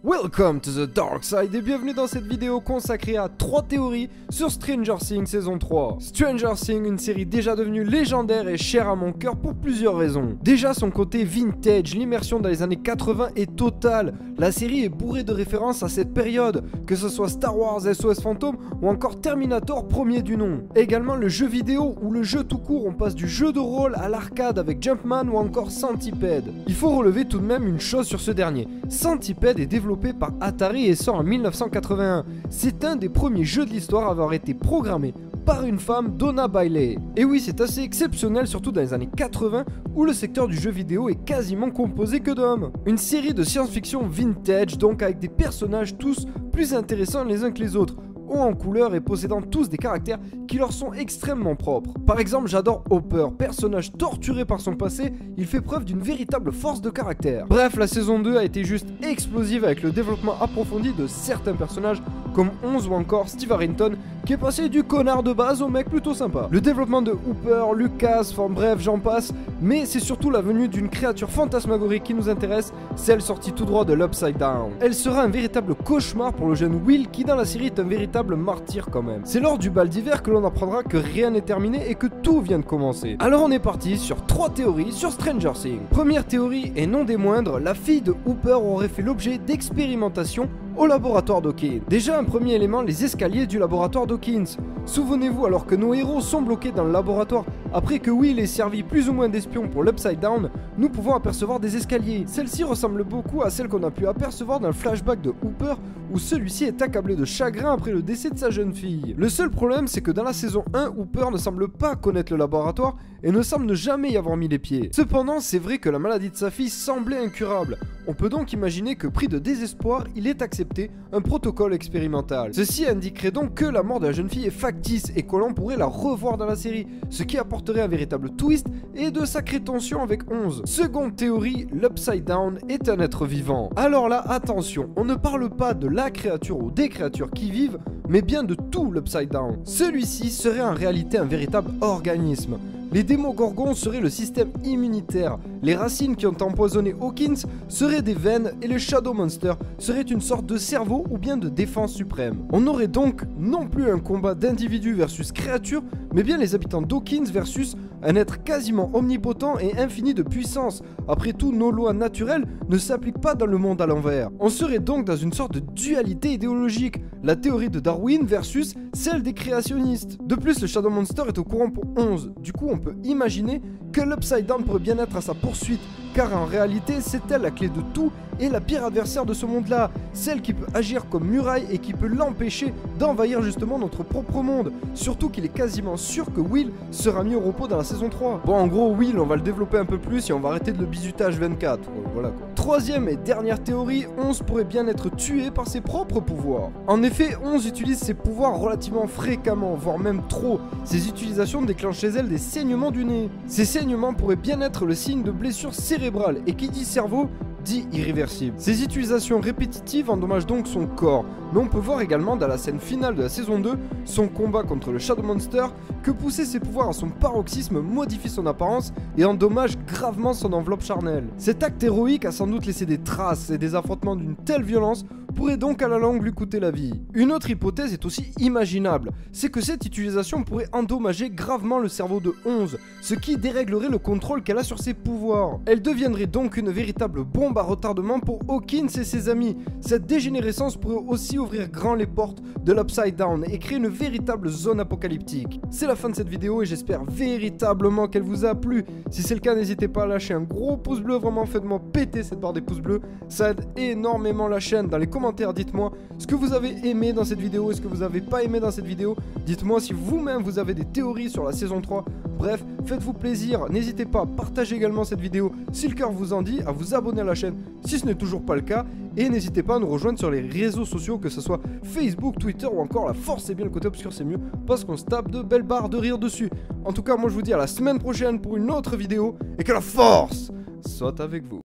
Welcome to the dark side et bienvenue dans cette vidéo consacrée à 3 théories sur Stranger Things saison 3. Stranger Things, une série déjà devenue légendaire et chère à mon cœur pour plusieurs raisons. Déjà son côté vintage, l'immersion dans les années 80 est totale. La série est bourrée de références à cette période, que ce soit Star Wars, SOS Fantôme ou encore Terminator premier du nom. Également le jeu vidéo ou le jeu tout court, on passe du jeu de rôle à l'arcade avec Jumpman ou encore Centipede. Il faut relever tout de même une chose sur ce dernier. Centipede est développé par Atari et sort en 1981. C'est un des premiers jeux de l'histoire à avoir été programmé par une femme, Donna Bailey. Et oui, c'est assez exceptionnel, surtout dans les années 80, où le secteur du jeu vidéo est quasiment composé que d'hommes. Une série de science-fiction vintage, donc avec des personnages tous plus intéressants les uns que les autres, hauts en couleur et possédant tous des caractères qui leur sont extrêmement propres. Par exemple, j'adore Hopper, personnage torturé par son passé, il fait preuve d'une véritable force de caractère. Bref, la saison 2 a été juste explosive avec le développement approfondi de certains personnages comme 11 ou encore Steve Harrington qui est passé du connard de base au mec plutôt sympa. Le développement de Hooper, Lucas, enfin bref, j'en passe, mais c'est surtout la venue d'une créature fantasmagorique qui nous intéresse, celle sortie tout droit de l'Upside Down. Elle sera un véritable cauchemar pour le jeune Will qui dans la série est un véritable martyr quand même. C'est lors du bal d'hiver que l'on apprendra que rien n'est terminé et que tout vient de commencer. Alors on est parti sur 3 théories sur Stranger Things. Première théorie et non des moindres, la fille de Hooper aurait fait l'objet d'expérimentations au laboratoire Dawkins. Déjà un premier élément, les escaliers du laboratoire Dawkins. Souvenez-vous, alors que nos héros sont bloqués dans le laboratoire après que Will ait servi plus ou moins d'espion pour l'Upside Down, nous pouvons apercevoir des escaliers. Celles-ci ressemblent beaucoup à celles qu'on a pu apercevoir dans le flashback de Hooper où celui-ci est accablé de chagrin après le décès de sa jeune fille. Le seul problème, c'est que dans la saison 1, Hooper ne semble pas connaître le laboratoire et ne semble ne jamais y avoir mis les pieds. Cependant, c'est vrai que la maladie de sa fille semblait incurable. On peut donc imaginer que, pris de désespoir, il ait accepté un protocole expérimental. Ceci indiquerait donc que la mort de la jeune fille est factice et que l'on pourrait la revoir dans la série, ce qui apporterait un véritable twist et de sacrées tensions avec 11. Seconde théorie, l'Upside Down est un être vivant. Alors là, attention, on ne parle pas de la créature ou des créatures qui vivent, mais bien de tout l'Upside Down. Celui-ci serait en réalité un véritable organisme. Les démogorgons seraient le système immunitaire, les racines qui ont empoisonné Hawkins seraient des veines et les Shadow Monsters seraient une sorte de cerveau ou bien de défense suprême. On aurait donc non plus un combat d'individus versus créatures, mais bien les habitants d'Hawkins versus un être quasiment omnipotent et infini de puissance. Après tout, nos lois naturelles ne s'appliquent pas dans le monde à l'envers. On serait donc dans une sorte de dualité idéologique, la théorie de Darwin versus celle des créationnistes. De plus, le Shadow Monster est au courant pour 11, du coup on peut imaginer que l'Upside Down pourrait bien être à sa poursuite, car en réalité c'est elle la clé de tout et la pire adversaire de ce monde-là, celle qui peut agir comme muraille et qui peut l'empêcher d'envahir justement notre propre monde, surtout qu'il est quasiment sûr que Will sera mis au repos dans la saison 3. Bon, en gros, Will, on va le développer un peu plus et on va arrêter de le bisutage 24, voilà quoi. Troisième et dernière théorie, 11 pourrait bien être tué par ses propres pouvoirs. En effet, 11 utilise ses pouvoirs relativement fréquemment, voire même trop. Ses utilisations déclenchent chez elle des saignements du nez. Ces saignements pourraient bien être le signe de blessures cérébrales, et qui dit cerveau, dit irréversible. Ces utilisations répétitives endommagent donc son corps, mais on peut voir également dans la scène finale de la saison 2 son combat contre le Shadow Monster que pousser ses pouvoirs à son paroxysme modifie son apparence et endommage gravement son enveloppe charnelle. Cet acte héroïque a sans doute laissé des traces et des affrontements d'une telle violence pourrait donc à la longue lui coûter la vie. Une autre hypothèse est aussi imaginable, c'est que cette utilisation pourrait endommager gravement le cerveau de 11, ce qui déréglerait le contrôle qu'elle a sur ses pouvoirs. Elle deviendrait donc une véritable bombe à retardement pour Hawkins et ses amis. Cette dégénérescence pourrait aussi ouvrir grand les portes de l'Upside Down et créer une véritable zone apocalyptique. C'est la fin de cette vidéo et j'espère véritablement qu'elle vous a plu. Si c'est le cas, n'hésitez pas à lâcher un gros pouce bleu, vraiment faites-moi péter cette barre des pouces bleus, ça aide énormément la chaîne. Dans les commentaires, dites-moi ce que vous avez aimé dans cette vidéo et ce que vous n'avez pas aimé dans cette vidéo. Dites-moi si vous-même vous avez des théories sur la saison 3. Bref, faites-vous plaisir, n'hésitez pas à partager également cette vidéo si le cœur vous en dit, à vous abonner à la chaîne si ce n'est toujours pas le cas, et n'hésitez pas à nous rejoindre sur les réseaux sociaux, que ce soit Facebook, Twitter ou encore la force, c'est bien, le côté obscur c'est mieux, parce qu'on se tape de belles barres de rire dessus. En tout cas, moi je vous dis à la semaine prochaine pour une autre vidéo, et que la force soit avec vous.